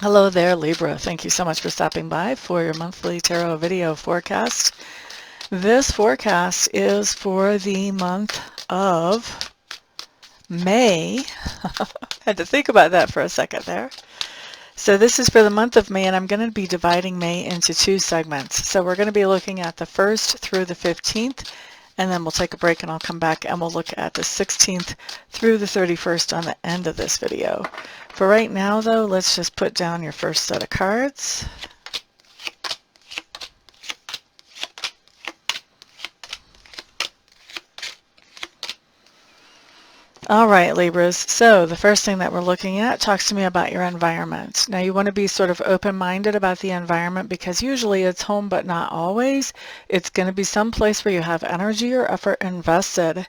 Hello there, Libra. Thank you so much for stopping by for your monthly tarot video forecast. This forecast is for the month of May. Had to think about that for a second there. So this is for the month of May, and I'm going to be dividing May into two segments. So we're going to be looking at the 1st through the 15th, and then we'll take a break and I'll come back and we'll look at the 16th through the 31st on the end of this video. For right now, though, let's just put down your first set of cards. All right, Libras. So the first thing that we're looking at talks to me about your environment. Now you want to be sort of open-minded about the environment because usually it's home, but not always. It's going to be some place where you have energy or effort invested.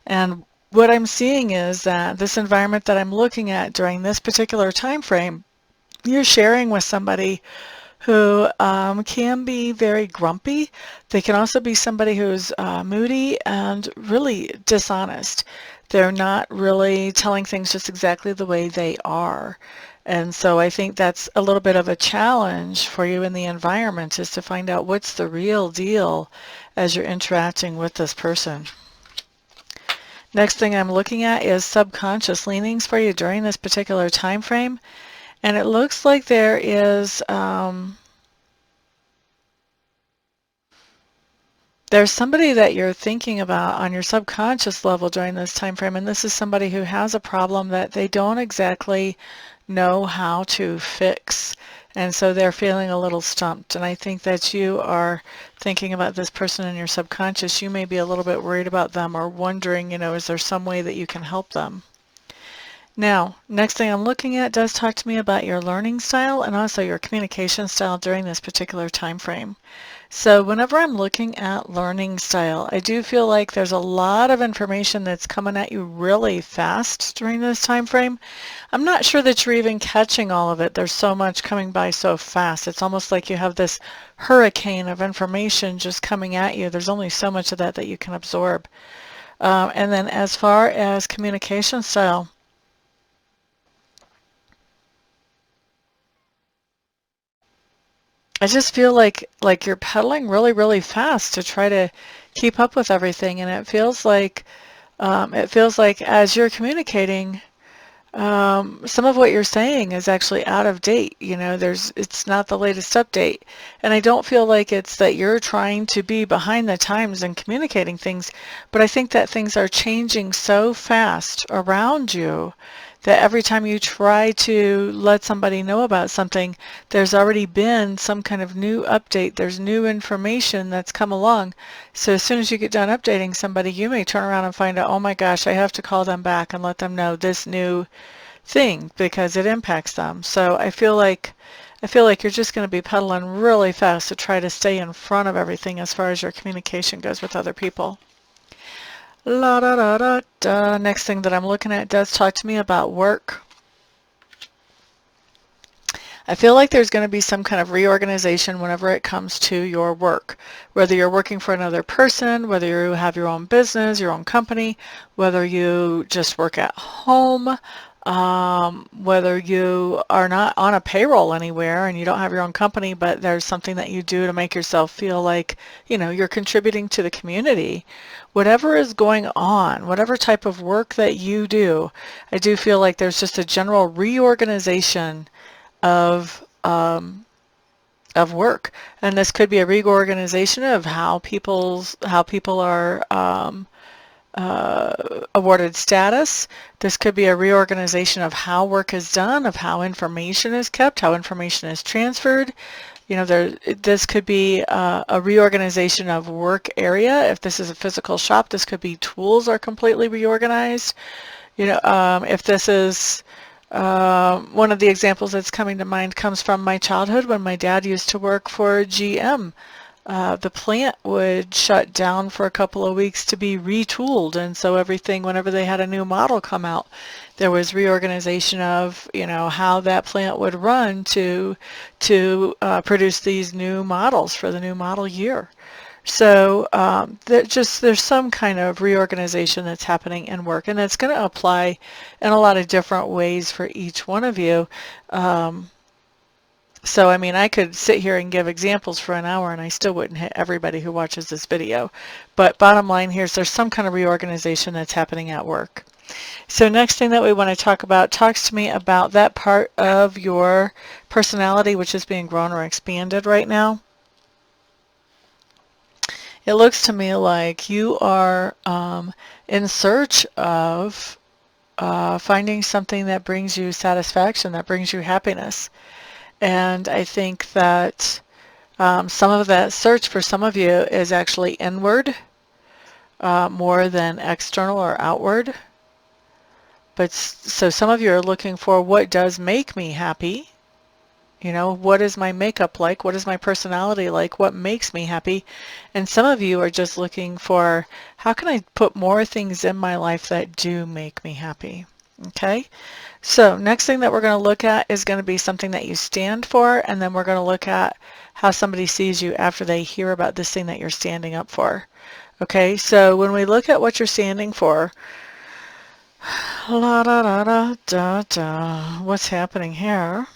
And what I'm seeing is that this environment that I'm looking at during this particular time frame, you're sharing with somebody who can be very grumpy. They can also be somebody who's moody and really dishonest. They're not really telling things just exactly the way they are. And so I think that's a little bit of a challenge for you in the environment, is to find out what's the real deal as you're interacting with this person. Next thing I'm looking at is subconscious leanings for you during this particular time frame. And it looks like there is there's somebody that you're thinking about on your subconscious level during this time frame, and this is somebody who has a problem that they don't exactly know how to fix. And so they're feeling a little stumped. And I think that you are thinking about this person in your subconscious. You may be a little bit worried about them or wondering, is there some way that you can help them? Now, next thing I'm looking at does talk to me about your learning style and also your communication style during this particular time frame. So whenever I'm looking at learning style, I do feel like there's a lot of information that's coming at you really fast during this time frame. I'm not sure that you're even catching all of it. There's so much coming by so fast. It's almost like you have this hurricane of information just coming at you. There's only so much of that that you can absorb. And then as far as communication style, I just feel like you're pedaling really, really fast to try to keep up with everything, and it feels like as you're communicating, some of what you're saying is actually out of date. It's not the latest update, and I don't feel like it's that you're trying to be behind the times and communicating things, but I think that things are changing so fast around you that every time you try to let somebody know about something, there's already been some kind of new update. There's new information that's come along. So as soon as you get done updating somebody, you may turn around and find out, oh my gosh, I have to call them back and let them know this new thing because it impacts them. So I feel like you're just going to be pedaling really fast to try to stay in front of everything as far as your communication goes with other people. La da da da da. Next thing that I'm looking at does talk to me about work. I feel like there's going to be some kind of reorganization whenever it comes to your work. Whether you're working for another person, whether you have your own business, your own company, whether you just work at home, whether you are not on a payroll anywhere and you don't have your own company, but there's something that you do to make yourself feel like, you're contributing to the community. Whatever is going on, whatever type of work that you do, I do feel like there's just a general reorganization of work, and this could be a reorganization of how people are awarded status. This could be a reorganization of how work is done, of how information is kept, how information is transferred. This could be a reorganization of work area. If this is a physical shop, this could be tools are completely reorganized. If this is one of the examples that's coming to mind comes from my childhood when my dad used to work for GM. The plant would shut down for a couple of weeks to be retooled, and so everything, whenever they had a new model come out, there was reorganization of how that plant would run to produce these new models for the new model year. So there's some kind of reorganization that's happening in work, and it's going to apply in a lot of different ways for each one of you. So, I mean, I could sit here and give examples for an hour and I still wouldn't hit everybody who watches this video. But bottom line here is there's some kind of reorganization that's happening at work. So next thing that we want to talk about talks to me about that part of your personality which is being grown or expanded right now. It looks to me like you are in search of finding something that brings you satisfaction, that brings you happiness. And I think that some of that search for some of you is actually inward more than external or outward. But so some of you are looking for what does make me happy. You know, what is my makeup like? What is my personality like? What makes me happy? And some of you are just looking for how can I put more things in my life that do make me happy? Okay? So next thing that we're going to look at is going to be something that you stand for, and then we're going to look at how somebody sees you after they hear about this thing that you're standing up for. Okay, so when we look at what you're standing for, la da da da da da, what's happening here?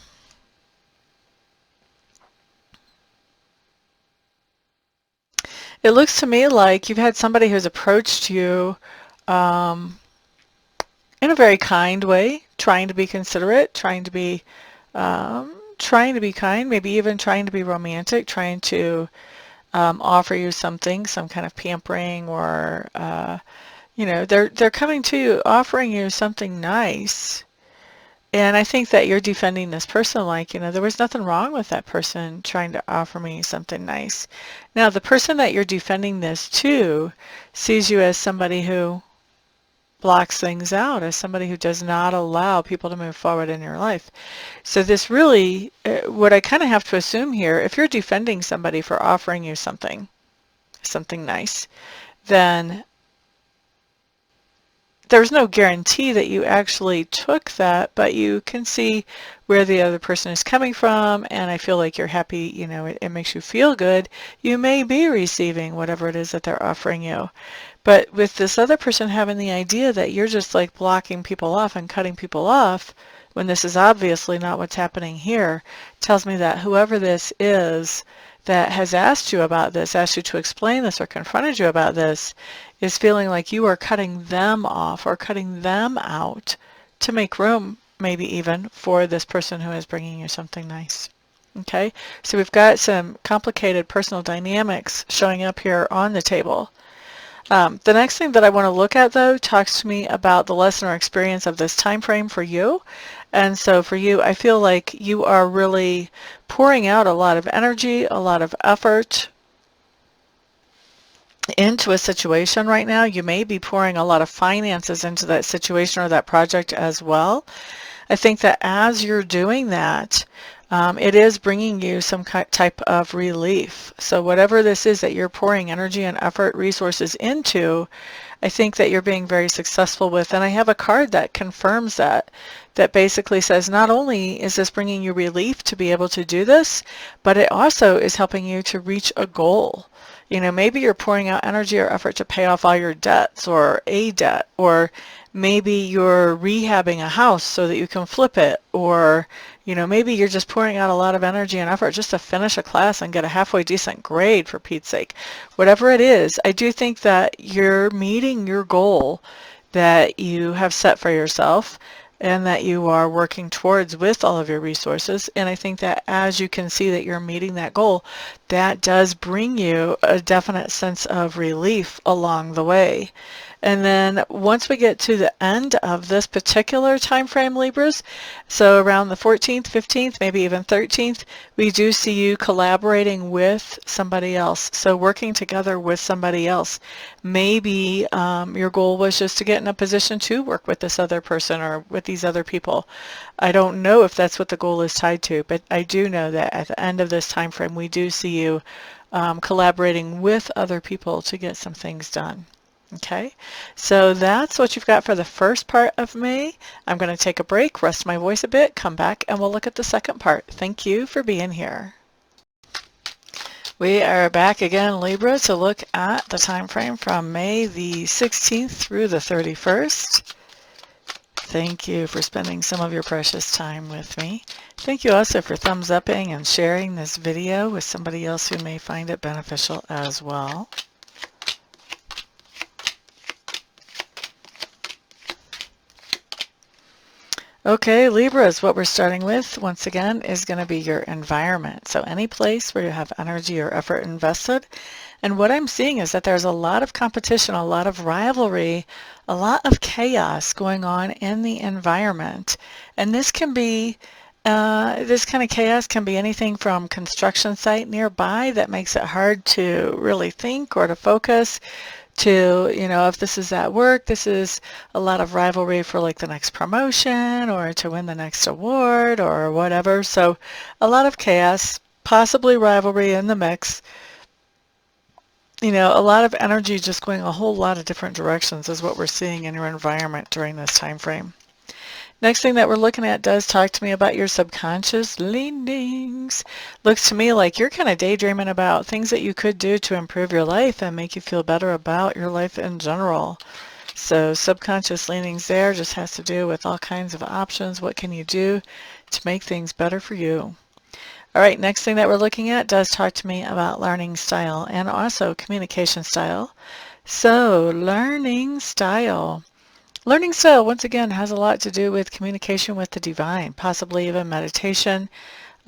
It looks to me like you've had somebody who's approached you in a very kind way, trying to be considerate, trying to be kind, maybe even trying to be romantic, trying to offer you something, some kind of pampering, or you know, they're coming to you, offering you something nice. And I think that you're defending this person like, you know, there was nothing wrong with that person trying to offer me something nice. Now, the person that you're defending this to sees you as somebody who blocks things out, as somebody who does not allow people to move forward in your life. So this really, what I kind of have to assume here, if you're defending somebody for offering you something nice, then there's no guarantee that you actually took that, but you can see where the other person is coming from, and I feel like you're happy, you know, it makes you feel good. You may be receiving whatever it is that they're offering you. But with this other person having the idea that you're just like blocking people off and cutting people off, when this is obviously not what's happening here, tells me that whoever this is that has asked you about this, asked you to explain this or confronted you about this, is feeling like you are cutting them off or cutting them out to make room, maybe even, for this person who is bringing you something nice. Okay, so we've got some complicated personal dynamics showing up here on the table. The next thing that I want to look at, though, talks to me about the lesson or experience of this time frame for you. And so for you, I feel like you are really pouring out a lot of energy, a lot of effort into a situation right now. You may be pouring a lot of finances into that situation or that project as well. I think that as you're doing that, it is bringing you some type of relief. So whatever this is that you're pouring energy and effort, resources into, I think that you're being very successful with. And I have a card that confirms that basically says not only is this bringing you relief to be able to do this, but it also is helping you to reach a goal. You know, maybe you're pouring out energy or effort to pay off all your debts or a debt, or maybe you're rehabbing a house so that you can flip it, or, you know, maybe you're just pouring out a lot of energy and effort just to finish a class and get a halfway decent grade, for Pete's sake. Whatever it is, I do think that you're meeting your goal that you have set for yourself and that you are working towards with all of your resources. And I think that as you can see that you're meeting that goal, that does bring you a definite sense of relief along the way. And then once we get to the end of this particular time frame, Libras, so around the 14th, 15th, maybe even 13th, we do see you collaborating with somebody else. So working together with somebody else. Maybe your goal was just to get in a position to work with this other person or with these other people. I don't know if that's what the goal is tied to, but I do know that at the end of this time frame, we do see you collaborating with other people to get some things done. Okay, so that's what you've got for the first part of May. I'm going to take a break, rest my voice a bit, come back, and we'll look at the second part. Thank you for being here. We are back again, Libra, to look at the time frame from May the 16th through the 31st. Thank you for spending some of your precious time with me. Thank you also for thumbs upping and sharing this video with somebody else who may find it beneficial as well. Okay, Libras, what we're starting with, once again, is going to be your environment. So any place where you have energy or effort invested. And what I'm seeing is that there's a lot of competition, a lot of rivalry, a lot of chaos going on in the environment. And this can be, this kind of chaos can be anything from construction site nearby that makes it hard to really think or to focus, to, you know, if this is at work, this is a lot of rivalry for like the next promotion or to win the next award or whatever. So a lot of chaos, possibly rivalry in the mix. You know, a lot of energy just going a whole lot of different directions is what we're seeing in your environment during this time frame. Next thing that we're looking at does talk to me about your subconscious leanings. Looks to me like you're kind of daydreaming about things that you could do to improve your life and make you feel better about your life in general. So subconscious leanings there just has to do with all kinds of options. What can you do to make things better for you? All right, next thing that we're looking at does talk to me about learning style and also communication style. So learning style. Learning style, once again, has a lot to do with communication with the divine, possibly even meditation.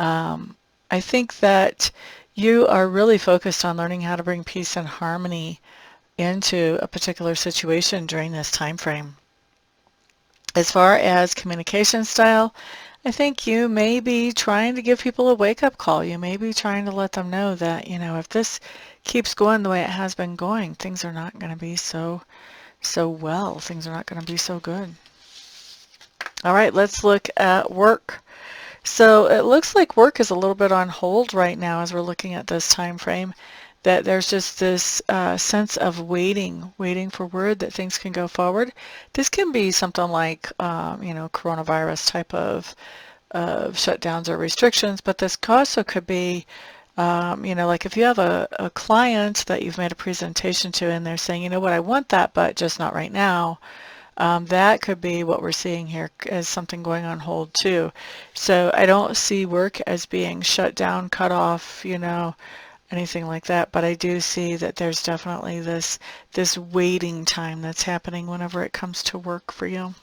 I think that you are really focused on learning how to bring peace and harmony into a particular situation during this time frame. As far as communication style, I think you may be trying to give people a wake-up call. You may be trying to let them know that, you know, if this keeps going the way it has been going, things are not going to be so well. Things are not going to be so good. All right, let's look at work. So it looks like work is a little bit on hold right now as we're looking at this time frame, that there's just this sense of waiting for word that things can go forward. This can be something like, you know, coronavirus type of shutdowns or restrictions, but this also could be, you know, like if you have a client that you've made a presentation to and they're saying, you know what, I want that, but just not right now. That could be what we're seeing here as something going on hold too. So I don't see work as being shut down, cut off, you know, anything like that. But I do see that there's definitely this waiting time that's happening whenever it comes to work for you.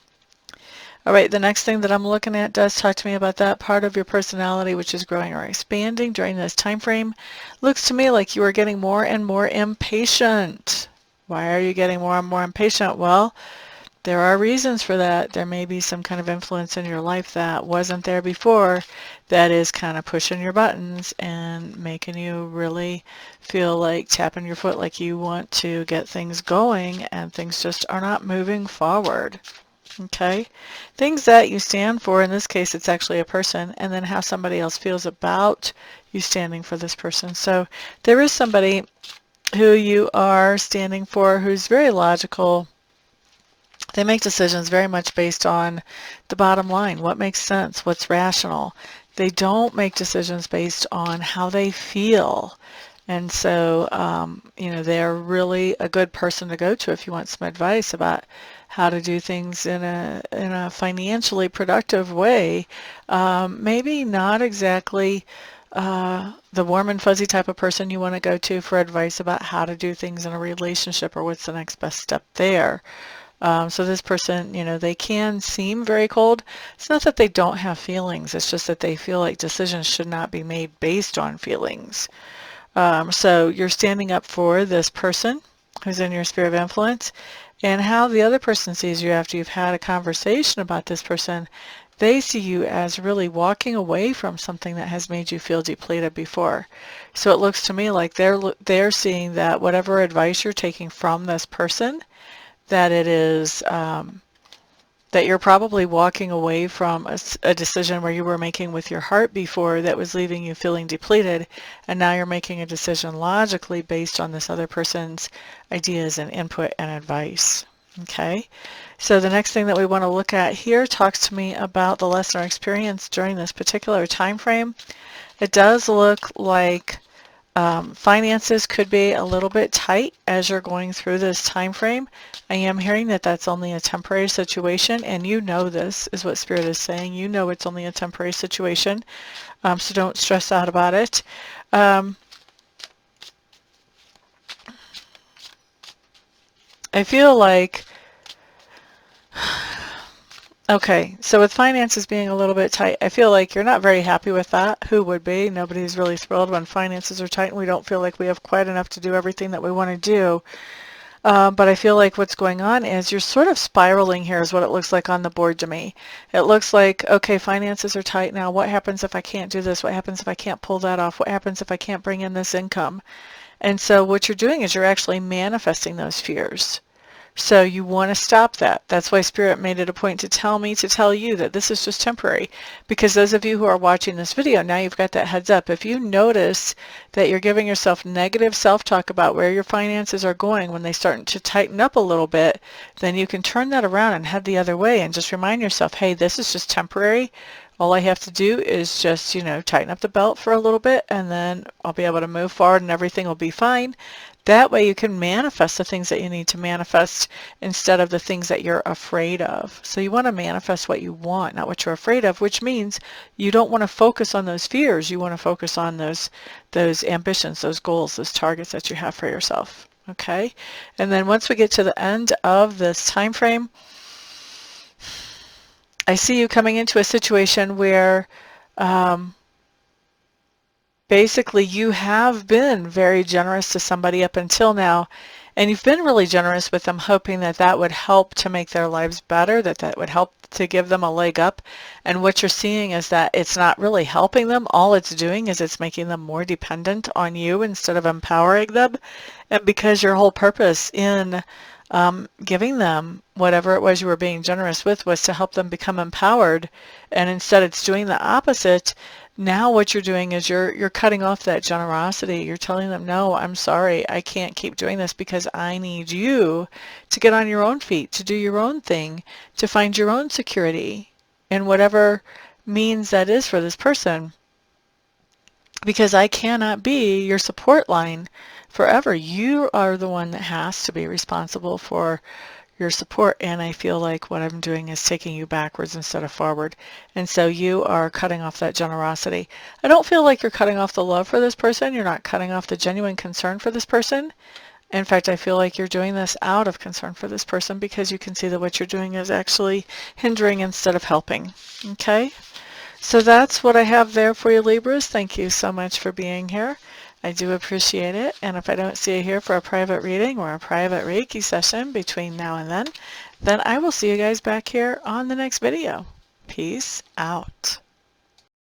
All right, the next thing that I'm looking at does talk to me about that part of your personality which is growing or expanding during this time frame. Looks to me like you are getting more and more impatient. Why are you getting more and more impatient? Well, there are reasons for that. There may be some kind of influence in your life that wasn't there before that is kind of pushing your buttons and making you really feel like tapping your foot, like you want to get things going and things just are not moving forward. Okay, things that you stand for, in this case it's actually a person, and then how somebody else feels about you standing for this person. So there is somebody who you are standing for who's very logical. They make decisions very much based on the bottom line, what makes sense, what's rational. They don't make decisions based on how they feel. And so, you know, they're really a good person to go to if you want some advice about how to do things in a financially productive way. Maybe not exactly the warm and fuzzy type of person you want to go to for advice about how to do things in a relationship or what's the next best step there. So this person, you know, they can seem very cold. It's not that they don't have feelings. It's just that they feel like decisions should not be made based on feelings. So you're standing up for this person who's in your sphere of influence, and how the other person sees you after you've had a conversation about this person. They see you as really walking away from something that has made you feel depleted before. So it looks to me like they're seeing that whatever advice you're taking from this person, that it is that you're probably walking away from a decision where you were making with your heart before that was leaving you feeling depleted, and now you're making a decision logically based on this other person's ideas and input and advice. Okay, so the next thing that we want to look at here talks to me about the lesson or experience during this particular time frame. It does look like Finances could be a little bit tight as you're going through this time frame. I am hearing that that's only a temporary situation, and you know this is what Spirit is saying. You know it's only a temporary situation, so don't stress out about it. I feel like, okay, so with finances being a little bit tight, I feel like you're not very happy with that. Who would be? Nobody's really thrilled when finances are tight and we don't feel like we have quite enough to do everything that we want to do. But I feel like what's going on is you're sort of spiraling here is what it looks like on the board to me. It looks like, okay, finances are tight now. What happens if I can't do this? What happens if I can't pull that off? What happens if I can't bring in this income? And so what you're doing is you're actually manifesting those fears. So you want to stop that. That's why Spirit made it a point to tell me to tell you that this is just temporary. Because those of you who are watching this video, now you've got that heads up. If you notice that you're giving yourself negative self-talk about where your finances are going when they start to tighten up a little bit, then you can turn that around and head the other way and just remind yourself, hey, this is just temporary. All I have to do is just, tighten up the belt for a little bit, and then I'll be able to move forward and everything will be fine. That way you can manifest the things that you need to manifest instead of the things that you're afraid of. So you want to manifest what you want, not what you're afraid of, which means you don't want to focus on those fears. You want to focus on those ambitions, those goals, those targets that you have for yourself. Okay? And then once we get to the end of this time frame, I see you coming into a situation where basically you have been very generous to somebody up until now, and you've been really generous with them, hoping that that would help to make their lives better, that would help to give them a leg up. And what you're seeing is that it's not really helping them. All it's doing is it's making them more dependent on you instead of empowering them. And because your whole purpose in giving them whatever it was you were being generous with was to help them become empowered, and instead it's doing the opposite. Now what you're doing is you're cutting off that generosity. You're telling them, no, I'm sorry, I can't keep doing this because I need you to get on your own feet, to do your own thing, to find your own security in whatever means that is for this person. Because I cannot be your support line forever. You are the one that has to be responsible for your support, and I feel like what I'm doing is taking you backwards instead of forward. And so you are cutting off that generosity. I don't feel like you're cutting off the love for this person. You're not cutting off the genuine concern for this person. In fact, I feel like you're doing this out of concern for this person because you can see that what you're doing is actually hindering instead of helping. Okay? So that's what I have there for you, Libras. Thank you so much for being here. I do appreciate it. And if I don't see you here for a private reading or a private Reiki session between now and then I will see you guys back here on the next video. Peace out.